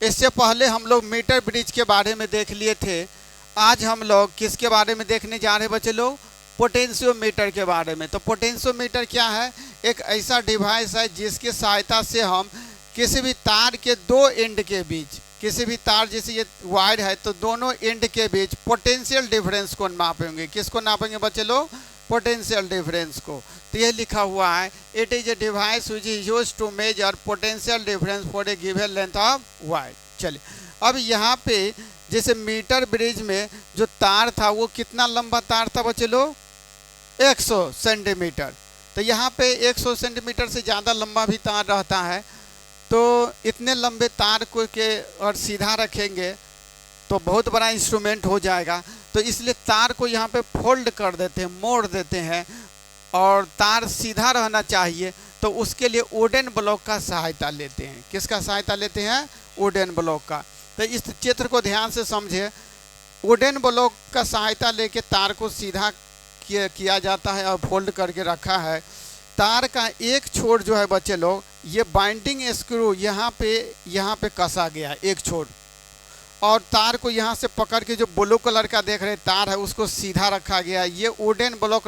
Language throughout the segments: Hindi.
इससे पहले हम लोग मीटर ब्रिज के बारे में देख लिए थे। आज हम लोग किसके बारे में देखने जा रहे हैं बच्चे लोग? पोटेंशियोमीटर के बारे में। तो पोटेंशियोमीटर क्या है? एक ऐसा डिवाइस है जिसकी सहायता से हम किसी भी तार के दो एंड के बीच, किसी भी तार जैसे ये वायर है तो दोनों एंड के बीच पोटेंशियल डिफरेंस को नापेंगे। किसको नापेंगे बच्चे लोग? पोटेंशियल डिफरेंस को। तो ये लिखा हुआ है, it is a device which is use to measure potential difference for a given length of wire. चलिए अब यहाँ पे जैसे मीटर ब्रिज में जो तार था वो कितना लंबा तार था बच्चे लोग? 100 सेंटीमीटर। तो यहाँ पे 100 सेंटीमीटर से ज़्यादा लंबा भी तार रहता है। तो इतने लंबे तार को के और सीधा रखेंगे तो बहुत बड़ा इंस्ट्रूमेंट हो जाएगा। तो इसलिए तार को यहाँ पे फोल्ड कर देते हैं, मोड़ देते हैं, और तार सीधा रहना चाहिए। तो उसके लिए वुडन ब्लॉक का सहायता लेते हैं। किसका सहायता लेते हैं? वुडन ब्लॉक का। तो इस चित्र को ध्यान से समझे। वुडन ब्लॉक का सहायता लेके तार को सीधा किया जाता है और फोल्ड करके रखा है। तार का एक छोर जो है बच्चे लोग, ये बाइंडिंग स्क्रू यहाँ पे कसा गया है एक छोर, और तार को यहाँ से पकड़ के जो ब्लू कलर का देख रहे तार है उसको सीधा रखा गया है। ये वुडन ब्लॉक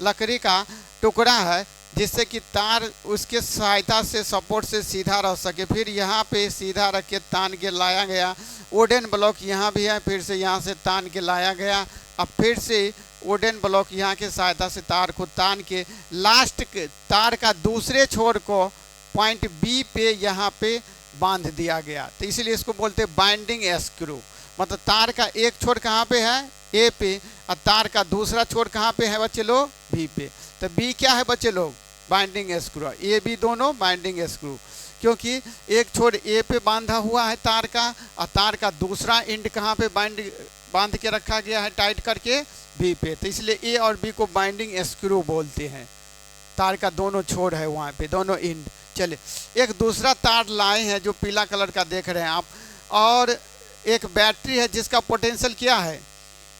लकड़ी का टुकड़ा है जिससे कि तार उसके सहायता से सपोर्ट से सीधा रह सके। फिर यहाँ पे सीधा रख के तान के लाया गया। वुडन ब्लॉक यहाँ भी है, फिर से यहाँ से तान के लाया गया। अब फिर से वुडन ब्लॉक यहाँ के सहायता से तार को तान के लास्ट तार का दूसरे छोर को पॉइंट बी पे यहाँ पे बांध दिया गया। तो इसीलिए इसको बोलते हैं बाइंडिंग स्क्रू। मतलब तार का एक छोर कहाँ पे है? ए पे, और तार का दूसरा छोर कहाँ पे है बच्चे लोग? बी पे। तो बी क्या है बच्चे लोग? Binding screw. ए बी दोनों बाइंडिंग स्क्रू, क्योंकि एक छोर ए पे बांधा हुआ है तार का, और तार का दूसरा एंड कहाँ पे बांध के रखा गया है टाइट करके? बी पे। तो इसलिए ए और बी को बाइंडिंग स्क्रू बोलते हैं। तार का दोनों छोर है वहाँ पे, दोनों एंड। चलिए एक दूसरा तार लाए हैं जो पीला कलर का देख रहे हैं आप, और एक बैटरी है जिसका पोटेंशियल क्या है,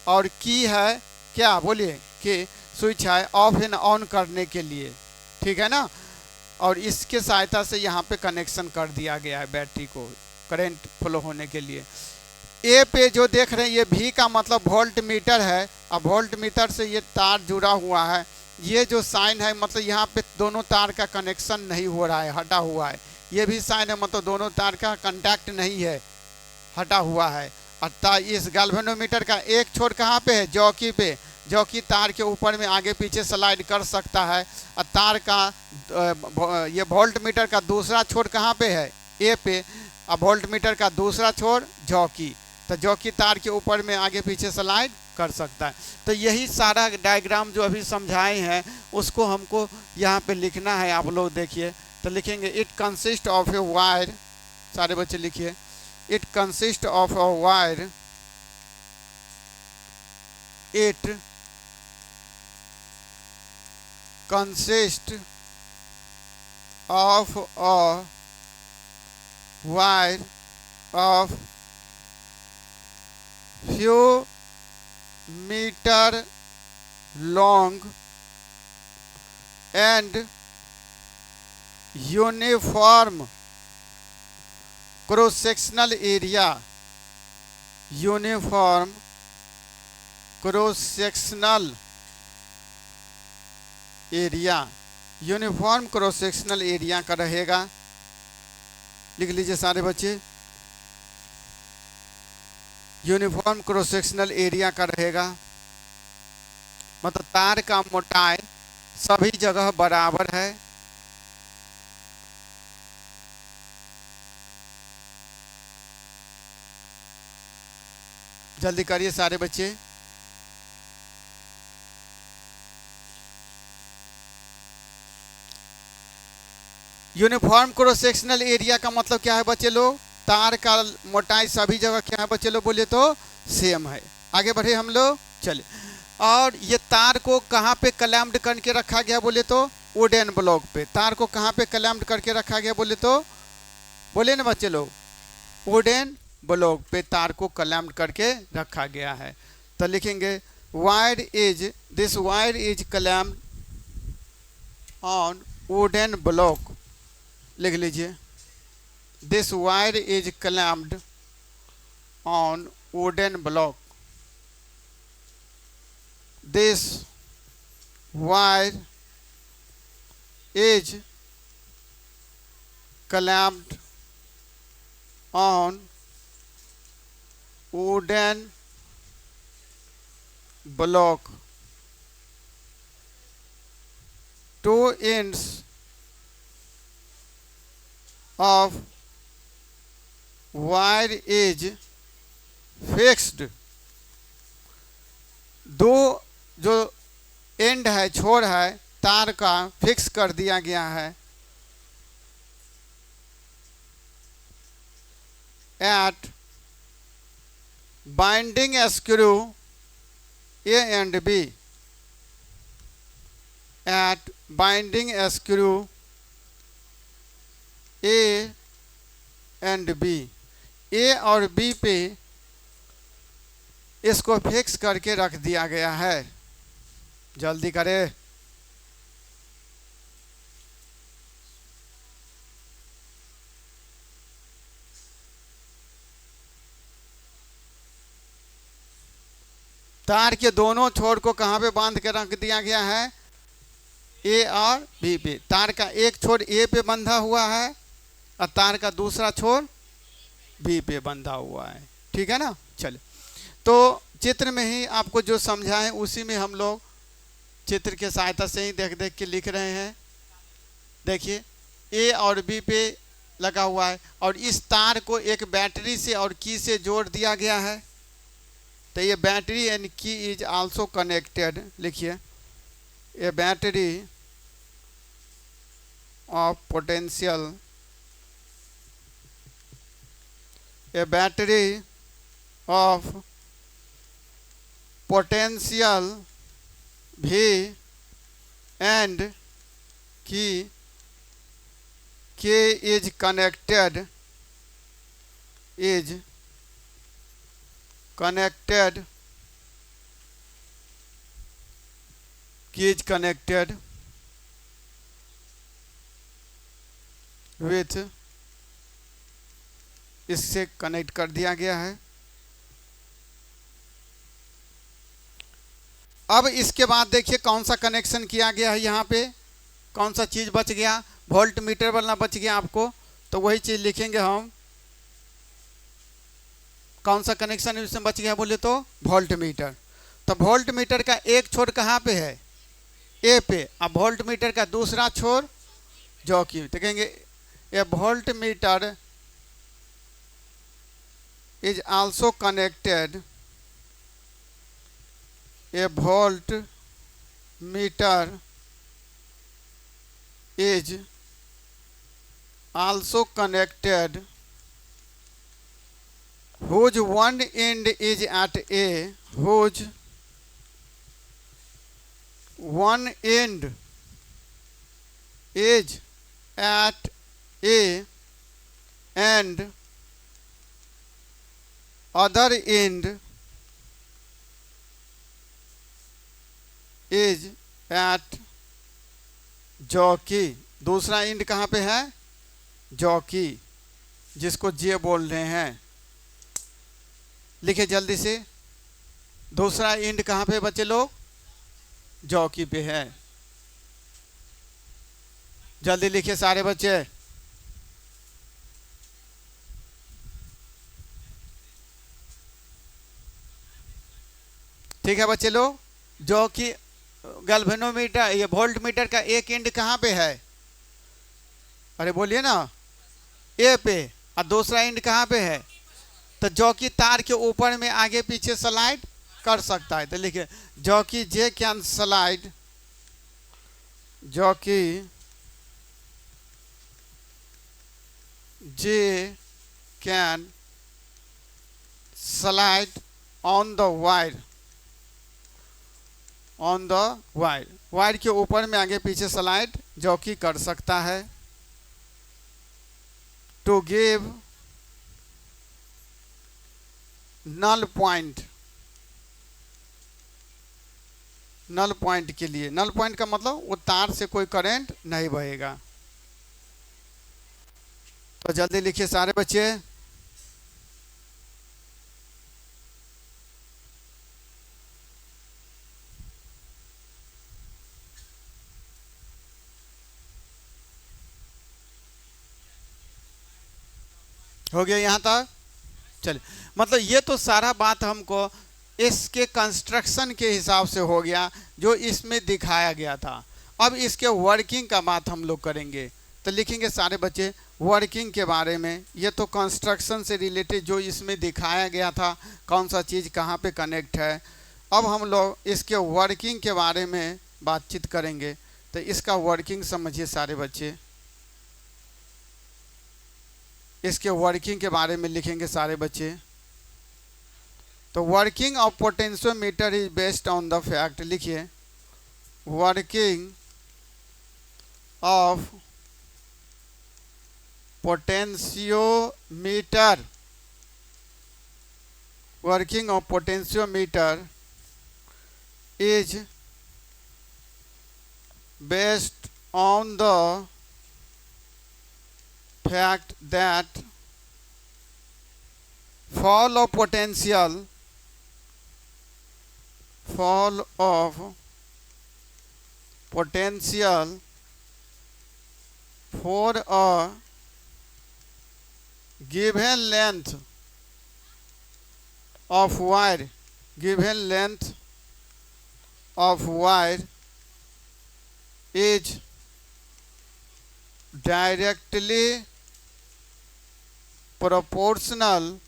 और की है क्या बोलिए? कि स्विच है ऑफ एंड ऑन करने के लिए, ठीक है ना। और इसके सहायता से यहाँ पे कनेक्शन कर दिया गया है बैटरी को करंट फ्लो होने के लिए। ए पे जो देख रहे हैं ये भी का मतलब वोल्ट मीटर है। अब वोल्ट मीटर से ये तार जुड़ा हुआ है। ये जो साइन है मतलब यहाँ पे दोनों तार का कनेक्शन नहीं हो रहा है, हटा हुआ है। ये भी साइन है मतलब दोनों तार का कांटेक्ट नहीं है, हटा हुआ है। अर्थात इस गैल्वेनोमीटर का एक छोर कहाँ पे है? जॉकी पे। जॉकी तार के ऊपर में आगे पीछे स्लाइड कर सकता है। और तार का ये वोल्ट मीटर का दूसरा छोर कहाँ पे है? ए पे। अब वोल्ट मीटर का दूसरा छोर जॉकी, तो जॉकी तार के ऊपर में आगे पीछे स्लाइड कर सकता है। तो यही सारा डायग्राम जो अभी समझाए हैं उसको हमको यहाँ पे लिखना है। आप लोग देखिए तो लिखेंगे it consist of a wire. सारे बच्चे लिखिए, it consist of a wire, it consist of a wire of few meter long and uniform cross sectional area, uniform cross sectional area, uniform cross sectional area का रहेगा। लिख लीजिए सारे बच्चे, यूनिफॉर्म क्रॉस सेक्शनल एरिया का रहेगा। मतलब तार का मोटाई सभी जगह बराबर है। जल्दी करिए सारे बच्चे। यूनिफॉर्म क्रॉस सेक्शनल एरिया का मतलब क्या है बच्चे लोग? तार का मोटाई सभी जगह क्या है बच्चे लोग? बोलिए तो सेम है। आगे बढ़े हम लोग, चले। और ये तार को कहाँ पे क्लैम्प्ड करके रखा गया बोले तो? वुडन ब्लॉक पे। तार को कहाँ पे क्लैम्प्ड करके रखा गया बोले तो? बोले ना बच्चे लोग, वुडन ब्लॉक पे तार को क्लैम्प्ड करके रखा गया है। तो लिखेंगे wire is, this wire is clamped on wooden block. लिख लीजिए, This wire is clamped on wooden block. This wire is clamped on wooden block. Two ends of wire is fixed. दो जो एंड है, छोर है तार का, फिक्स कर दिया गया है at binding screw A and B. At binding screw A and B. A और B पे इसको फिक्स करके रख दिया गया है। जल्दी करें। तार के दोनों छोर को कहाँ पे बांध के रख दिया गया है? ए और बी पे। तार का एक छोर ए पे बंधा हुआ है और तार का दूसरा छोर बी पे बंधा हुआ है। ठीक है ना। चलिए, तो चित्र में ही आपको जो समझा है उसी में हम लोग चित्र के सहायता से ही देख देख के लिख रहे हैं। देखिए, ए और बी पे लगा हुआ है और इस तार को एक बैटरी से और की से जोड़ दिया गया है। तो ये बैटरी एंड की इज आल्सो कनेक्टेड। लिखिए, a battery of potential, a battery of potential भी एंड की के इज कनेक्टेड विथ, इससे कनेक्ट कर दिया गया है। अब इसके बाद देखिए कौन सा कनेक्शन किया गया है। यहाँ पे कौन सा चीज़ बच गया? वोल्ट मीटर वाला बच गया आपको, तो वही चीज़ लिखेंगे हम। कौन सा कनेक्शन इसमें बच गया बोले तो वोल्ट मीटर। तो वोल्ट मीटर का एक छोर कहाँ पे है? ए पे। अब वोल्ट मीटर का दूसरा छोर जॉकी, तो कहेंगे a voltmeter is also connected, a voltmeter is also connected whose one end is at A, whose one end is at A and other end is at jockey. दूसरा इंड कहाँ पे है? जॉकी, जिसको जे बोल रहे हैं। लिखे जल्दी से, दूसरा इंड कहाँ पे बच्चे लोग? जॉकी पे है। जल्दी लिखिए सारे बच्चे। ठीक है बच्चे लोग। जॉकी गैल्वेनोमीटर, ये वोल्ट मीटर का एक एंड कहाँ पे है? अरे बोलिए ना, ए पे। और दूसरा एंड कहाँ पे है? तो जॉकी तार के ऊपर में आगे पीछे स्लाइड कर सकता है। तो लिखिए, jockey J can slide, jockey J can slide on the wire, on the wire. Wire के ऊपर में आगे पीछे स्लाइड जॉकी कर सकता है। To give null point, null point के लिए, नल पॉइंट का मतलब वो तार से कोई करंट नहीं बहेगा। तो जल्दी लिखिए सारे बच्चे। हो गया यहाँ तक? चलिए, मतलब ये तो सारा बात हमको इसके कंस्ट्रक्शन के हिसाब से हो गया जो इसमें दिखाया गया था। अब इसके वर्किंग का बात हम लोग करेंगे। तो लिखेंगे सारे बच्चे वर्किंग के बारे में। ये तो कंस्ट्रक्शन से रिलेटेड जो इसमें दिखाया गया था, कौन सा चीज़ कहाँ पे कनेक्ट है। अब हम लोग इसके वर्किंग के बारे में बातचीत करेंगे। तो इसका वर्किंग समझिए सारे बच्चे। इसके वर्किंग के बारे में लिखेंगे सारे बच्चे। तो working of potentiometer is based on the fact, लिखिए working of potentiometer, working of potentiometer is based on the fact that fall of potential for a given length of wire, is directly proportional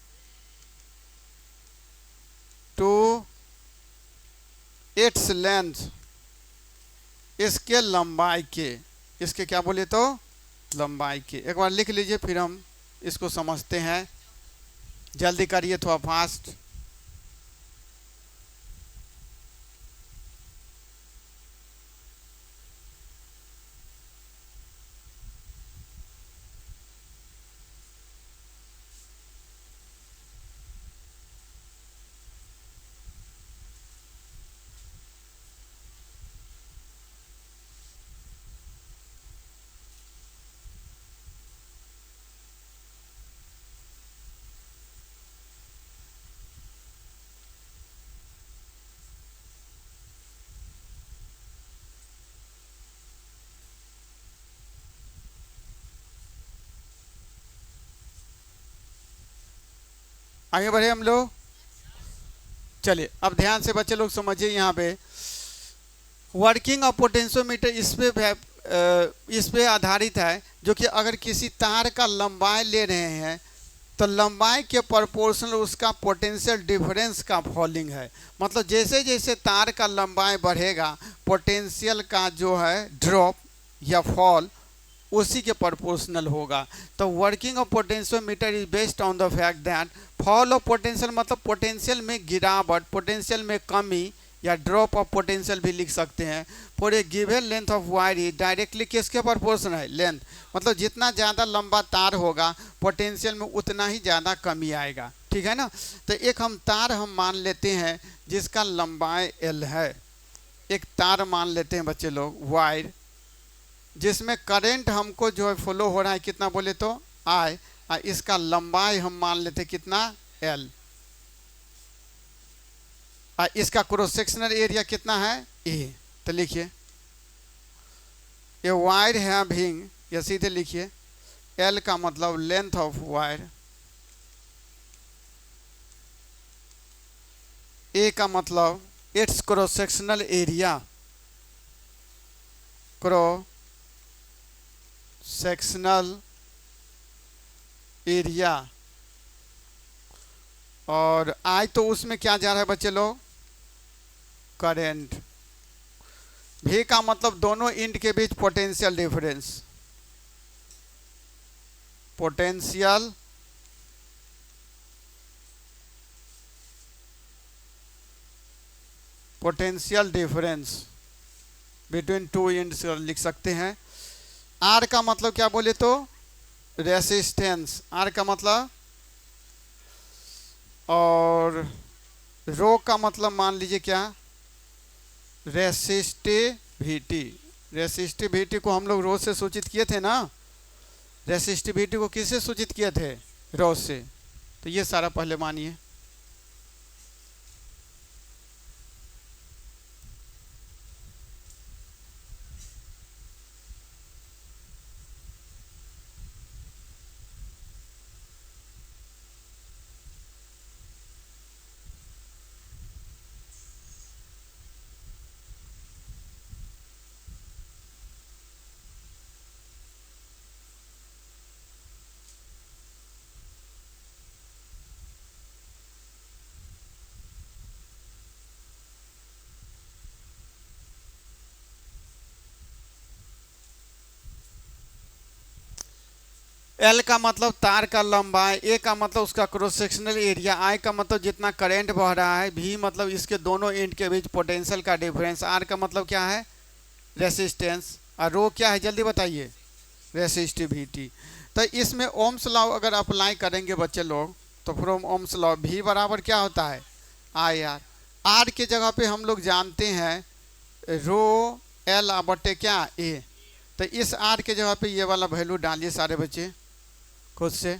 to its length, इसके लंबाई के, इसके क्या बोले तो लंबाई के। एक बार लिख लीजिए फिर हम इसको समझते हैं। जल्दी करिए थोड़ा फास्ट। आगे बढ़े हम लोग। चलिए अब ध्यान से बच्चे लोग समझिए। यहाँ पे वर्किंग ऑफ पोटेंशियोमीटर इस पे आधारित है, जो कि अगर किसी तार का लंबाई ले रहे हैं तो लंबाई के प्रोपोर्शनल उसका पोटेंशियल डिफरेंस का फॉलिंग है। मतलब जैसे जैसे तार का लंबाई बढ़ेगा पोटेंशियल का जो है ड्रॉप या फॉल उसी के प्रोपोर्शनल होगा। तो working of potentiometer is based on the fact that fall of potential मतलब पोटेंशियल में गिरावट, पोटेंशियल में कमी या ड्रॉप ऑफ पोटेंशियल भी लिख सकते हैं। For a given length of wire directly किसके प्रोपोर्शनल है? लेंथ। मतलब जितना ज़्यादा लंबा तार होगा पोटेंशियल में उतना ही ज़्यादा कमी आएगा। ठीक है ना। तो एक हम तार हम मान लेते हैं जिसका लंबाई L है। एक तार मान लेते हैं बच्चे लोग वायर, जिसमें करंट हमको जो है फ्लो हो रहा है कितना बोले तो I, इसका लंबाई हम मान लेते कितना L, इसका क्रॉस सेक्शनल एरिया कितना है A। तो लिखिए ये वायर हैविंग, या सीधे लिखिए L का मतलब लेंथ ऑफ वायर, A का मतलब it's cross sectional area, cross sectional area, और I तो उसमें क्या जा रहा है बच्चे लोग? करंट। V का मतलब दोनों इंड के बीच potential difference, potential difference between two ends लिख सकते हैं। R का मतलब क्या बोले तो रेसिस्टेंस, R का मतलब, और रो का मतलब मान लीजिए क्या? रेसिस्टिविटी। रेसिस्टिविटी को हम लोग रो से सूचित किए थे ना। रेसिस्टिविटी को किससे सूचित किए थे? रो से। तो ये सारा पहले मानिए। एल का मतलब तार का लंबाई, ए का मतलब उसका क्रॉस सेक्शनल एरिया, आई का मतलब जितना करंट बह रहा है, भी मतलब इसके दोनों एंड के बीच पोटेंशियल का डिफरेंस, आर का मतलब क्या है? रेसिस्टेंस, और रो क्या है जल्दी बताइए? रेसिस्टिविटी। तो इसमें ओम्स लॉ अगर अप्लाई करेंगे बच्चे लोग, तो फ्रॉम ओम्स लॉ भी बराबर क्या होता है? I R. आर के जगह पे हम लोग जानते हैं रो एल बटे क्या? ए। तो इस आर के जगह पे ये वाला वैल्यू डालिए सारे बच्चे खुद से,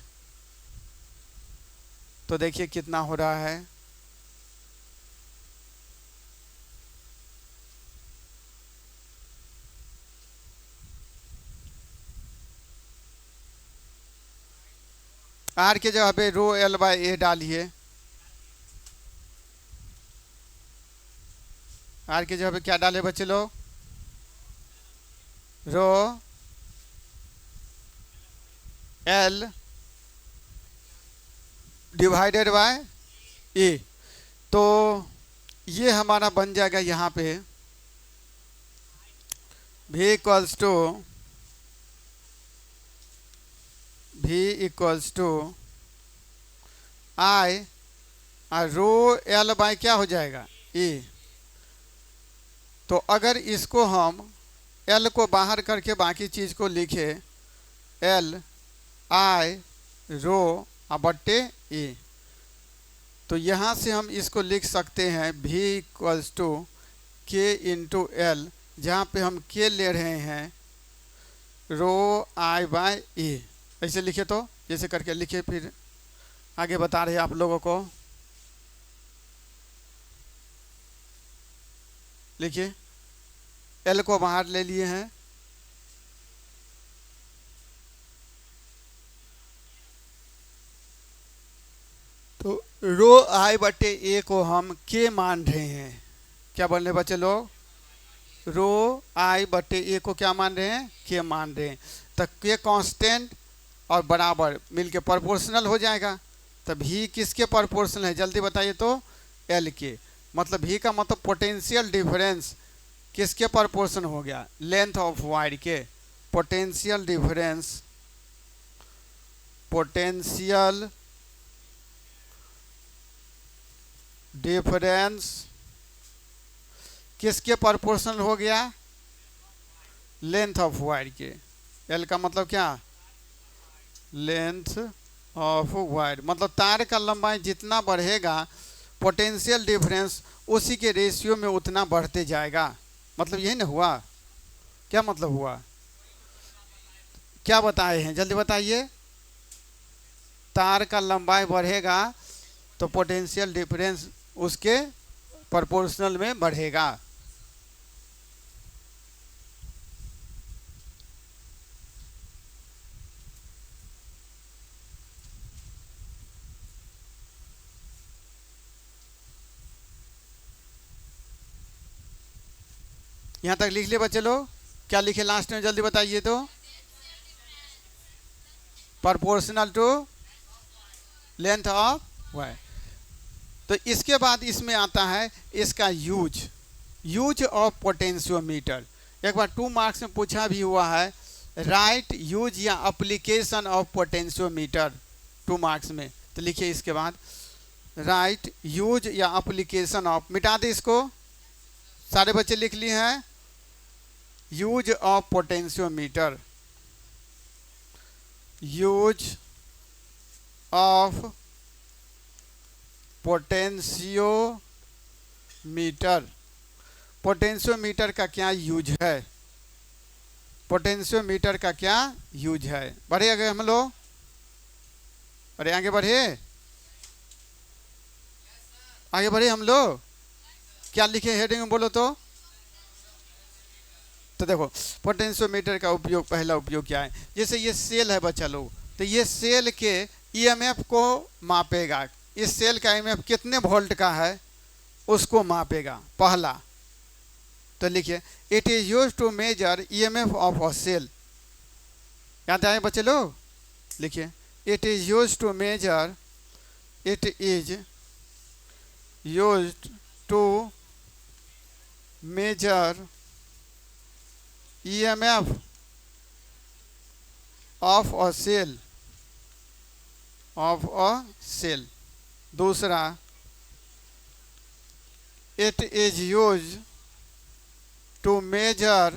तो देखिए कितना हो रहा है। आर के जगह पे रो एल बाई ए डालिए। आर के जगह पे क्या डाले बच्चे लोग? रो एल डिवाइडेड बाय ए। तो ये हमारा बन जाएगा यहाँ पे v इक्वल्स टू आई और रो एल बाय क्या हो जाएगा? ए। तो अगर इसको हम एल को बाहर करके बाकी चीज़ को लिखे एल आई रो बट्टे ए, तो यहाँ से हम इसको लिख सकते हैं v इक्वल्स टू के इंटू एल, जहाँ पे हम के ले रहे हैं रो आई बाय ए। ऐसे लिखे तो जैसे करके लिखे, फिर आगे बता रहे आप लोगों को। लिखिए, एल को बाहर ले लिए हैं, तो रो आई बटे ए को हम के मान रहे हैं। क्या बोल रहे बच्चे लोग? रो आई बटे ए को क्या मान रहे हैं? के मान रहे हैं। तो के कांस्टेंट और बराबर मिलके प्रोपोर्शनल हो जाएगा। तो भी किसके प्रोपोर्शनल है जल्दी बताइए तो? एल के। मतलब भी का मतलब पोटेंशियल डिफरेंस किसके प्रोपोर्शन हो गया? लेंथ ऑफ वायर के। पोटेंशियल डिफरेंस, पोटेंशियल डिफरेंस किसके प्रोपोर्शनल हो गया? लेंथ ऑफ वायर के। एल का मतलब क्या? लेंथ ऑफ वायर, मतलब तार का लंबाई जितना बढ़ेगा पोटेंशियल डिफरेंस उसी के रेशियो में उतना बढ़ते जाएगा। मतलब यही ना हुआ? क्या मतलब हुआ? क्या बताए हैं जल्दी बताइए? तार का लंबाई बढ़ेगा तो पोटेंशियल डिफरेंस उसके प्रोपोर्शनल में बढ़ेगा। यहाँ तक लिख लिए बच्चे लोग? क्या लिखे लास्ट में जल्दी बताइए तो? Proportional to length of wire. तो इसके बाद इसमें आता है इसका यूज ऑफ पोटेंशियोमीटर। एक बार 2 मार्क्स में पूछा भी हुआ है, राइट यूज या एप्लीकेशन ऑफ पोटेंशियोमीटर 2 मार्क्स में। तो लिखिए इसके बाद राइट यूज या एप्लीकेशन ऑफ, मिटा दे इसको, सारे बच्चे लिख लिए हैं। Use of potentiometer, use of potentiometer. Potentiometer का क्या यूज है? पोटेंशियोमीटर का क्या यूज है। बढ़े आगे हम लोग, अरे आगे बढ़े, आगे बढ़े हम लोग। क्या लिखे हेडिंग में बोलो तो देखो पोटेंशियोमीटर का उपयोग, पहला उपयोग क्या है। जैसे ये सेल है बच्चा लोग, तो ये सेल के ईएमएफ को मापेगा। इस सेल का ईएमएफ कितने वोल्ट का है उसको मापेगा पहला। तो लिखिए it is use to measure EMF of a cell. याद आए बच्चे लोग, लिखिए it is use to measure, it is use to measure EMF of a cell, of a cell। दूसरा it is used to measure,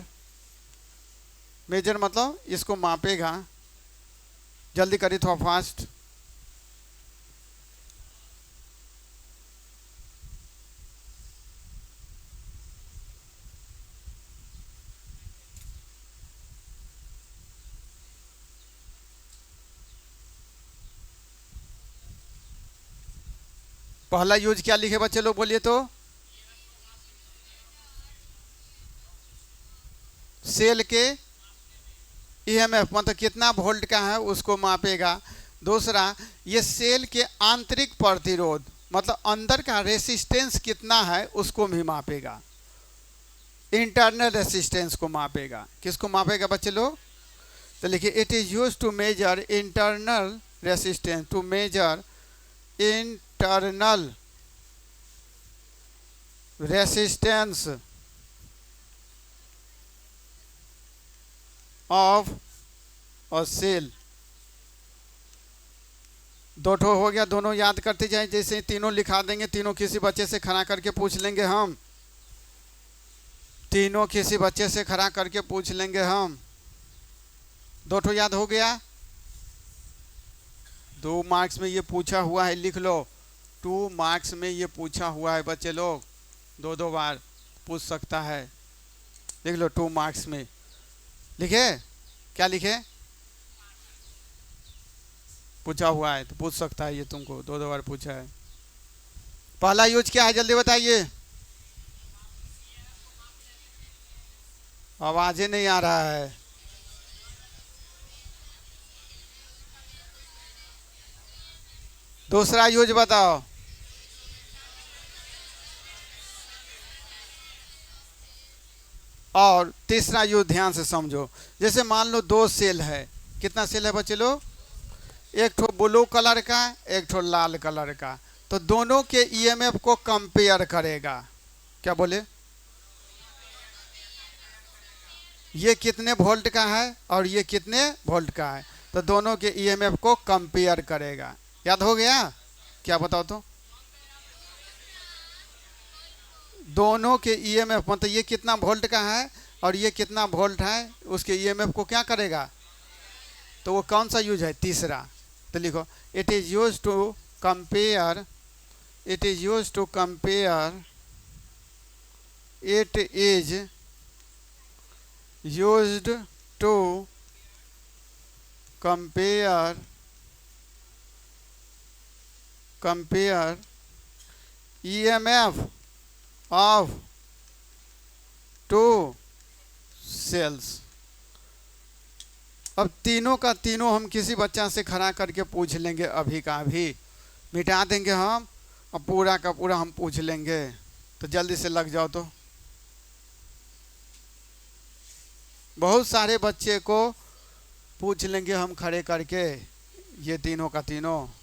measure मतलब इसको मापेगा। जल्दी करिए थोड़ा फास्ट। पहला यूज क्या लिखे बच्चे लोग बोलिए तो, सेल के ईएमएफ मतलब कितना वोल्ट का है उसको मापेगा। दूसरा ये सेल के आंतरिक प्रतिरोध मतलब अंदर का रेसिस्टेंस कितना है उसको भी मापेगा। इंटरनल रेसिस्टेंस को मापेगा। किसको मापेगा बच्चे लोग, तो लिखिए it is use to measure internal resistance, to measure internal resistance of a cell। दो ठो हो गया, दोनों याद करते जाएं। जैसे तीनों लिखा देंगे, तीनों किसी बच्चे से खड़ा करके पूछ लेंगे हम, तीनों किसी बच्चे से खड़ा करके पूछ लेंगे हम। दो ठो याद हो गया। 2 मार्क्स में ये पूछा हुआ है, लिख लो। 2 मार्क्स में ये पूछा हुआ है बच्चे लोग, 2 बार पूछ सकता है। लिख लो 2 मार्क्स में। लिखे क्या लिखे, पूछा हुआ है तो पूछ सकता है ये तुमको, 2 बार पूछा है। पहला यूज क्या है जल्दी बताइए। आवाज ही नहीं आ रहा है। दूसरा यूज बताओ। और तीसरा यूज ध्यान से समझो। जैसे मान लो 2 सेल है, कितना सेल है बच्चे लोग, एक ठो ब्लू कलर का, एक ठो लाल कलर का। तो दोनों के ईएमएफ को कंपेयर करेगा। क्या बोले, ये कितने वोल्ट का है और ये कितने वोल्ट का है, तो दोनों के ईएमएफ को कंपेयर करेगा। याद हो गया, क्या बताओ तो। दोनों के ईएमएफ मतलब ये कितना वोल्ट का है और ये कितना वोल्ट है, उसके ईएमएफ को क्या करेगा। तो वो कौन सा यूज है, तीसरा। तो लिखो it is use to compare, it is use to compare, it is used to compare, compare EMF of 2 cells। अब तीनों का तीनों हम किसी बच्चा से खड़ा करके पूछ लेंगे, अभी का अभी मिटा देंगे हम, और पूरा का पूरा हम पूछ लेंगे। तो जल्दी से लग जाओ। तो बहुत सारे बच्चे को पूछ लेंगे हम खड़े करके, ये तीनों का तीनों।